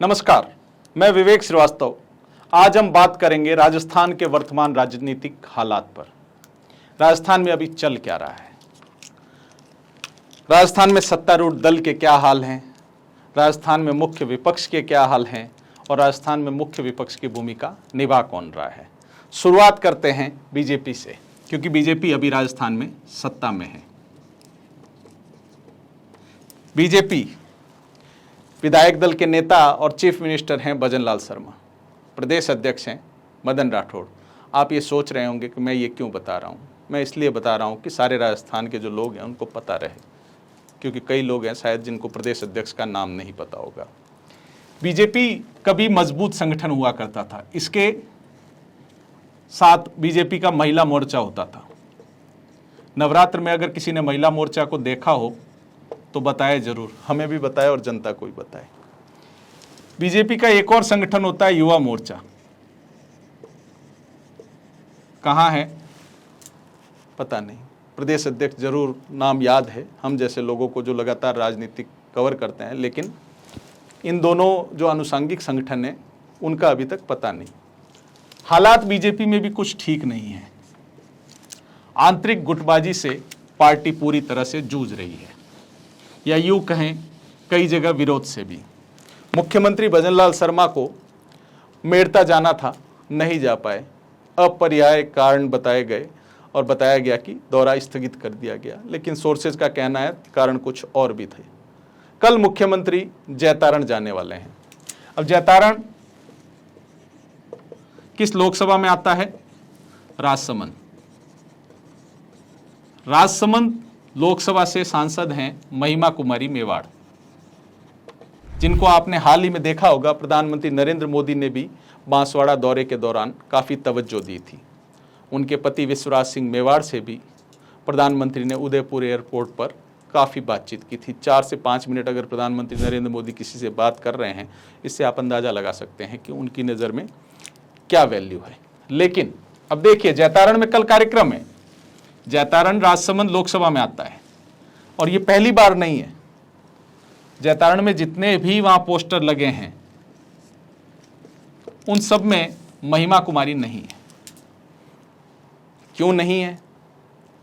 नमस्कार, मैं विवेक श्रीवास्तव। आज हम बात करेंगे राजस्थान के वर्तमान राजनीतिक हालात पर। राजस्थान में अभी चल क्या रहा है, राजस्थान में सत्तारूढ़ दल के क्या हाल हैं, राजस्थान में मुख्य विपक्ष के क्या हाल हैं और राजस्थान में मुख्य विपक्ष की भूमिका निभा कौन रहा है। शुरुआत करते हैं बीजेपी से, क्योंकि बीजेपी अभी राजस्थान में सत्ता में है। बीजेपी विधायक दल के नेता और चीफ मिनिस्टर हैं भजन लाल शर्मा, प्रदेश अध्यक्ष हैं मदन राठौड़। आप ये सोच रहे होंगे कि मैं ये क्यों बता रहा हूँ। मैं इसलिए बता रहा हूँ कि सारे राजस्थान के जो लोग हैं उनको पता रहे, क्योंकि कई लोग हैं शायद जिनको प्रदेश अध्यक्ष का नाम नहीं पता होगा। बीजेपी कभी मजबूत संगठन हुआ करता था। इसके साथ बीजेपी का महिला मोर्चा होता था। नवरात्र में अगर किसी ने महिला मोर्चा को देखा हो तो बताए जरूर, हमें भी बताए और जनता को भी बताए। बीजेपी का एक और संगठन होता है युवा मोर्चा। कहाँ है पता नहीं, प्रदेश अध्यक्ष जरूर नाम याद है हम जैसे लोगों को जो लगातार राजनीतिक कवर करते हैं, लेकिन इन दोनों जो आनुषंगिक संगठन हैं उनका अभी तक पता नहीं। हालात बीजेपी में भी कुछ ठीक नहीं है। आंतरिक गुटबाजी से पार्टी पूरी तरह से जूझ रही है, या यूं कहें कई जगह विरोध से भी। मुख्यमंत्री भजन लाल शर्मा को मेड़ता जाना था, नहीं जा पाए। अपरिहार्य कारण बताए गए और बताया गया कि दौरा स्थगित कर दिया गया, लेकिन सोर्सेज का कहना है कारण कुछ और भी थे। कल मुख्यमंत्री जैतारण जाने वाले हैं। अब जैतारण किस लोकसभा में आता है? राजसमंद। राजसमंद लोकसभा से सांसद हैं महिमा कुमारी मेवाड़, जिनको आपने हाल ही में देखा होगा। प्रधानमंत्री नरेंद्र मोदी ने भी बांसवाड़ा दौरे के दौरान काफ़ी तवज्जो दी थी। उनके पति विश्वराज सिंह मेवाड़ से भी प्रधानमंत्री ने उदयपुर एयरपोर्ट पर काफ़ी बातचीत की थी। 4 से 5 मिनट अगर प्रधानमंत्री नरेंद्र मोदी किसी से बात कर रहे हैं, इससे आप अंदाज़ा लगा सकते हैं कि उनकी नज़र में क्या वैल्यू है। लेकिन अब देखिए, जैतारण में कल कार्यक्रम है। जैतारण राजसमंद लोकसभा में आता है और ये पहली बार नहीं है। जैतारण में जितने भी वहां पोस्टर लगे हैं उन सब में महिमा कुमारी नहीं है। क्यों नहीं है,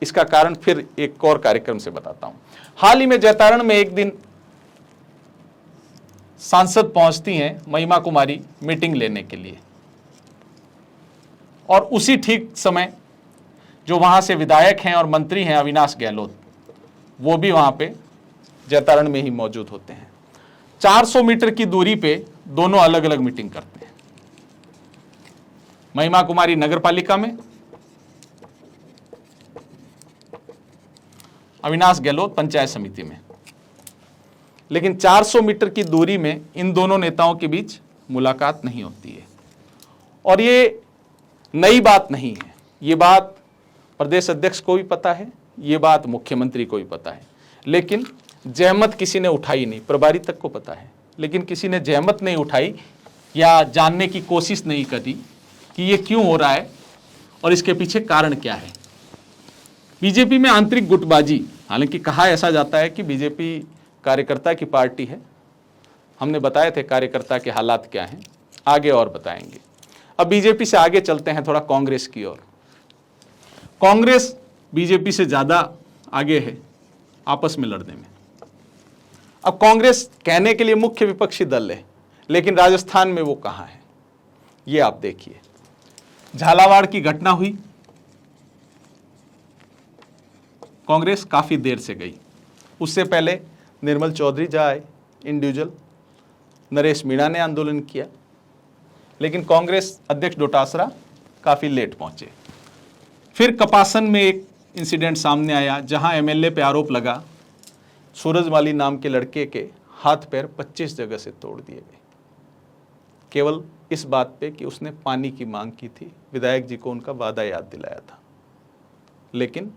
इसका कारण फिर एक और कार्यक्रम से बताता हूं। हाल ही में जैतारण में एक दिन सांसद पहुंचती हैं महिमा कुमारी मीटिंग लेने के लिए, और उसी ठीक समय जो वहां से विधायक हैं और मंत्री हैं अविनाश गहलोत, वो भी वहां पे जैतारण में ही मौजूद होते हैं। 400 मीटर की दूरी पे दोनों अलग अलग मीटिंग करते हैं। महिमा कुमारी नगर पालिका में, अविनाश गहलोत पंचायत समिति में। लेकिन 400 मीटर की दूरी में इन दोनों नेताओं के बीच मुलाकात नहीं होती है। और ये नई बात नहीं है, ये बात प्रदेश अध्यक्ष को भी पता है, ये बात मुख्यमंत्री को भी पता है, लेकिन जहमत किसी ने उठाई नहीं। प्रभारी तक को पता है, लेकिन किसी ने जहमत नहीं उठाई या जानने की कोशिश नहीं करी कि ये क्यों हो रहा है और इसके पीछे कारण क्या है। बीजेपी में आंतरिक गुटबाजी, हालांकि कहा ऐसा जाता है कि बीजेपी कार्यकर्ता की पार्टी है। हमने बताए थे कार्यकर्ता के हालात क्या हैं, आगे और बताएंगे। अब बीजेपी से आगे चलते हैं थोड़ा कांग्रेस की ओर। कांग्रेस बीजेपी से ज़्यादा आगे है आपस में लड़ने में। अब कांग्रेस कहने के लिए मुख्य विपक्षी दल है, लेकिन राजस्थान में वो कहाँ है, ये आप देखिए। झालावाड़ की घटना हुई, कांग्रेस काफ़ी देर से गई। उससे पहले निर्मल चौधरी जहाँ आए इंडिविजुअल, नरेश मीणा ने आंदोलन किया, लेकिन कांग्रेस अध्यक्ष डोटासरा काफ़ी लेट पहुँचे। फिर कपासन में एक इंसिडेंट सामने आया, जहां एमएलए पे आरोप लगा सूरजमाली नाम के लड़के के हाथ पैर 25 जगह से तोड़ दिए गए, केवल इस बात पे कि उसने पानी की मांग की थी। विधायक जी को उनका वादा याद दिलाया था, लेकिन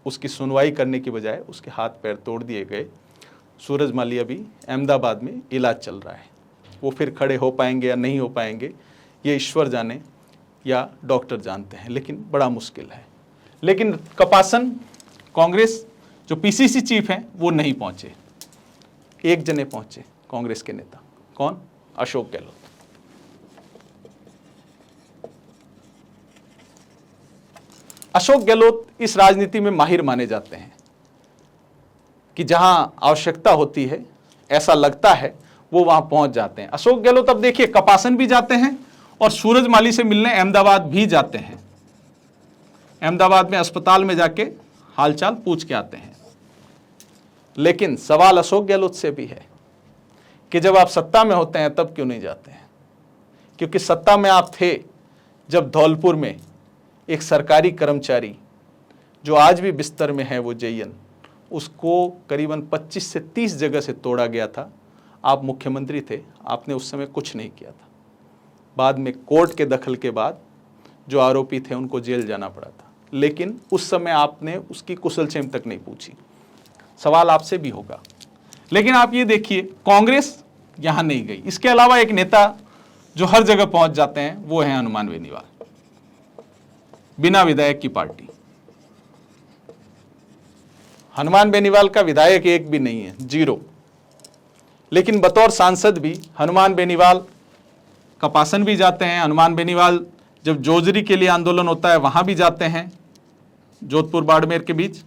उसकी सुनवाई करने की बजाय उसके हाथ पैर तोड़ दिए गए। सूरजमाली अभी अहमदाबाद में इलाज चल रहा है। वो फिर खड़े हो पाएंगे या नहीं हो पाएंगे, ये ईश्वर जाने या डॉक्टर जानते हैं, लेकिन बड़ा मुश्किल है। लेकिन कपासन कांग्रेस जो पीसीसी चीफ हैं वो नहीं पहुंचे। एक जने पहुंचे कांग्रेस के नेता, कौन? अशोक गहलोत। अशोक गहलोत इस राजनीति में माहिर माने जाते हैं कि जहां आवश्यकता होती है, ऐसा लगता है, वो वहां पहुंच जाते हैं। अशोक गहलोत अब देखिए कपासन भी जाते हैं और सूरजमाली से मिलने अहमदाबाद भी जाते हैं। अहमदाबाद में अस्पताल में जाके हालचाल पूछ के आते हैं। लेकिन सवाल अशोक गहलोत से भी है कि जब आप सत्ता में होते हैं तब क्यों नहीं जाते हैं? क्योंकि सत्ता में आप थे जब धौलपुर में एक सरकारी कर्मचारी जो आज भी बिस्तर में है, वो जयन, उसको करीबन 25 से 30 जगह से तोड़ा गया था। आप मुख्यमंत्री थे, आपने उस समय कुछ नहीं किया था। बाद में कोर्ट के दखल के बाद जो आरोपी थे उनको जेल जाना पड़ा था, लेकिन उस समय आपने उसकी कुशलक्षेम तक नहीं पूछी। सवाल आपसे भी होगा। लेकिन आप ये देखिए, कांग्रेस यहां नहीं गई। इसके अलावा एक नेता जो हर जगह पहुंच जाते हैं वो है हनुमान बेनीवाल, बिना विधायक की पार्टी। हनुमान बेनीवाल का विधायक एक भी नहीं है, 0। लेकिन बतौर सांसद भी हनुमान बेनीवाल कपासन भी जाते हैं। हनुमान बेनीवाल जब जोजरी के लिए आंदोलन होता है वहां भी जाते हैं, जोधपुर बाड़मेर के बीच।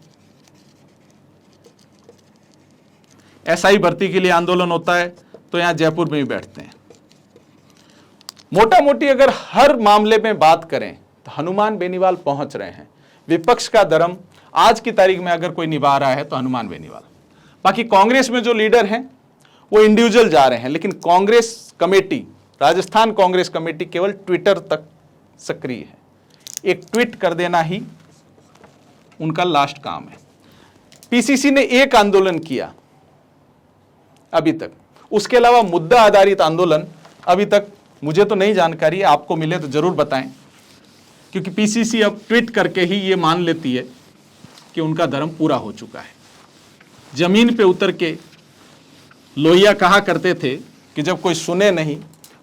एसआई भर्ती के लिए आंदोलन होता है तो यहां जयपुर में भी बैठते हैं। मोटा मोटी अगर हर मामले में बात करें तो हनुमान बेनीवाल पहुंच रहे हैं। विपक्ष का धर्म आज की तारीख में अगर कोई निभा रहा है तो हनुमान बेनीवाल। बाकी कांग्रेस में जो लीडर हैं वो इंडिविजुअल जा रहे हैं, लेकिन कांग्रेस कमेटी, राजस्थान कांग्रेस कमेटी केवल ट्विटर तक सक्रिय है। एक ट्वीट कर देना ही उनका लास्ट काम है। पीसीसी ने एक आंदोलन किया अभी तक, उसके अलावा मुद्दा आधारित आंदोलन अभी तक मुझे तो नहीं जानकारी है, आपको मिले तो जरूर बताएं, क्योंकि पीसीसी अब ट्वीट करके ही ये मान लेती है कि उनका धर्म पूरा हो चुका है। जमीन पे उतर के लोहिया कहा करते थे कि जब कोई सुने नहीं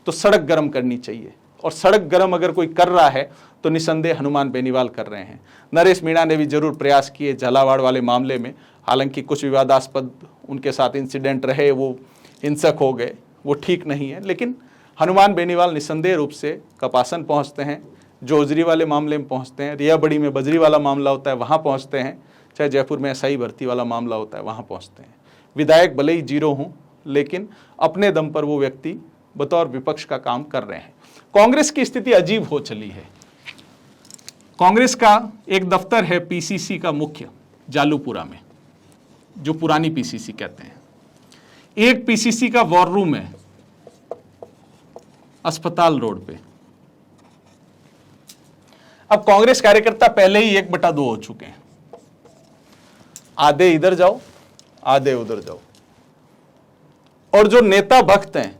तो सड़क गर्म करनी चाहिए, और सड़क गर्म अगर कोई कर रहा है तो निसंदेह हनुमान बेनीवाल कर रहे हैं। नरेश मीणा ने भी जरूर प्रयास किए झालावाड़ वाले मामले में, हालांकि कुछ विवादास्पद उनके साथ इंसिडेंट रहे, वो हिंसक हो गए, वो ठीक नहीं है। लेकिन हनुमान बेनीवाल निसंदेह रूप से कपासन पहुंचते हैं, जोजरी वाले मामले में पहुंचते हैं, रिया बड़ी में बजरी वाला मामला होता है वहां पहुंचते हैं, चाहे जयपुर में एसआई भर्ती वाला मामला होता है वहां पहुंचते हैं। विधायक भले ही 0 हों, लेकिन अपने दम पर वो व्यक्ति बतौर विपक्ष का काम कर रहे हैं। कांग्रेस की स्थिति अजीब हो चली है। कांग्रेस का एक दफ्तर है पीसीसी का मुख्य जालूपुरा में, जो पुरानी पीसीसी कहते हैं। एक पीसीसी का वॉर रूम है अस्पताल रोड पे। अब कांग्रेस कार्यकर्ता पहले ही 1/2 हो चुके हैं, आधे इधर जाओ आधे उधर जाओ। और जो नेता भक्त हैं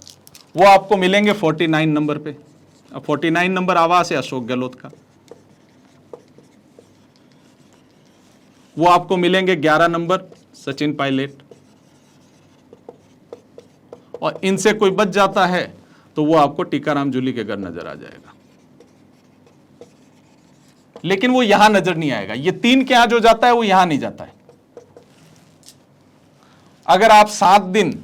वो आपको मिलेंगे 49 नंबर पे। अब 49 नंबर आवास है अशोक गहलोत का, वो आपको मिलेंगे 11 नंबर सचिन पायलट, और इनसे कोई बच जाता है तो वो आपको टीकाराम जूली के घर नजर आ जाएगा। लेकिन वो यहां नजर नहीं आएगा। ये 3 के यहां जो जाता है वो यहां नहीं जाता है। अगर आप 7 दिन,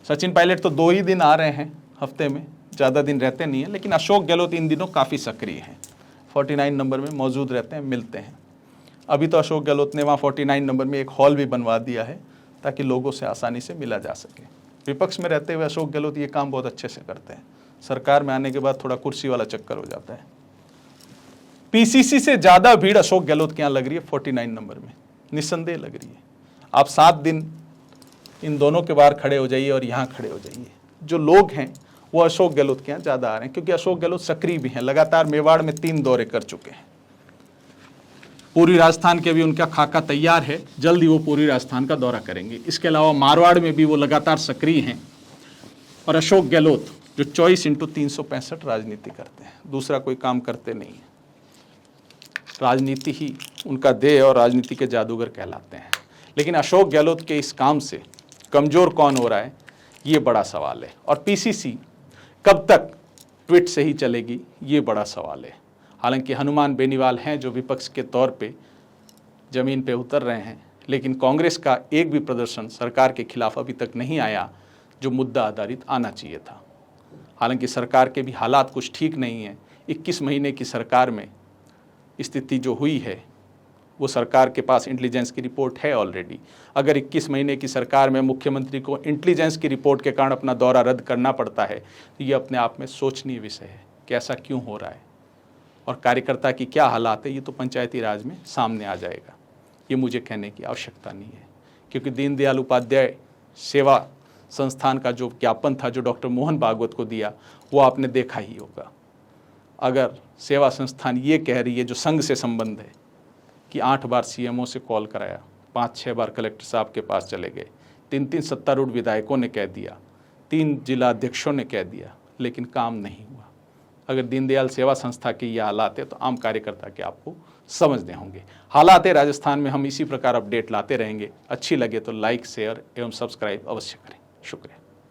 सचिन पायलट तो 2 ही दिन आ रहे हैं हफ्ते में, ज्यादा दिन रहते नहीं है, लेकिन अशोक गहलोत इन दिनों काफी सक्रिय हैं, 49 नंबर में मौजूद रहते हैं, मिलते हैं। अभी तो अशोक गहलोत ने वहां 49 नंबर में एक हॉल भी बनवा दिया है ताकि लोगों से आसानी से मिला जा सके। विपक्ष में रहते हुए अशोक गहलोत ये काम बहुत अच्छे से करते हैं। सरकार में आने के बाद थोड़ा कुर्सी वाला चक्कर हो जाता है। पीसीसी से ज्यादा भीड़ अशोक गहलोत के यहां लग रही है 49 नंबर में, निस्संदेह लग रही है। आप 7 दिन इन दोनों के बाहर खड़े हो जाइए और यहां खड़े हो जाइए। जो लोग हैं वो अशोक गहलोत के यहां ज्यादा आ रहे हैं, क्योंकि अशोक गहलोत सक्रिय भी हैं, लगातार मेवाड़ में 3 दौरे कर चुके हैं। पूरी राजस्थान के भी उनका खाका तैयार है, जल्द ही वो पूरी राजस्थान का दौरा करेंगे। इसके अलावा मारवाड़ में भी वो लगातार सक्रिय हैं। और अशोक गहलोत जो 24x365 राजनीति करते हैं, दूसरा कोई काम करते नहीं है। राजनीति ही उनका देह और राजनीति के जादूगर कहलाते हैं। लेकिन अशोक गहलोत के इस काम से कमजोर कौन हो रहा है, ये बड़ा सवाल है। और पीसीसी कब तक ट्वीट से ही चलेगी, ये बड़ा सवाल है। हालांकि हनुमान बेनीवाल हैं जो विपक्ष के तौर पे जमीन पे उतर रहे हैं, लेकिन कांग्रेस का एक भी प्रदर्शन सरकार के खिलाफ अभी तक नहीं आया जो मुद्दा आधारित आना चाहिए था। हालांकि सरकार के भी हालात कुछ ठीक नहीं है। 21 महीने की सरकार में स्थिति जो हुई है वो सरकार के पास इंटेलिजेंस की रिपोर्ट है ऑलरेडी। अगर 21 महीने की सरकार में मुख्यमंत्री को इंटेलिजेंस की रिपोर्ट के कारण अपना दौरा रद्द करना पड़ता है तो ये अपने आप में सोचनीय विषय है कि ऐसा क्यों हो रहा है और कार्यकर्ता की क्या हालात है, ये तो पंचायती राज में सामने आ जाएगा। ये मुझे कहने की आवश्यकता नहीं है, क्योंकि दीनदयाल उपाध्याय सेवा संस्थान का जो ज्ञापन था जो डॉक्टर मोहन भागवत को दिया वो आपने देखा ही होगा। अगर सेवा संस्थान ये कह रही है, जो संघ से संबंध है, कि 8 बार सीएमओ से कॉल कराया, 5-6 बार कलेक्टर साहब के पास चले गए, 3 सत्तारूढ़ विधायकों ने कह दिया, 3 जिला अध्यक्षों ने कह दिया, लेकिन काम नहीं हुआ। अगर दीनदयाल सेवा संस्था के ये हालात है तो आम कार्यकर्ता के आपको समझने होंगे। हालात है राजस्थान में, हम इसी प्रकार अपडेट लाते रहेंगे। अच्छी लगे तो लाइक, शेयर एवं सब्सक्राइब अवश्य करें। शुक्रिया।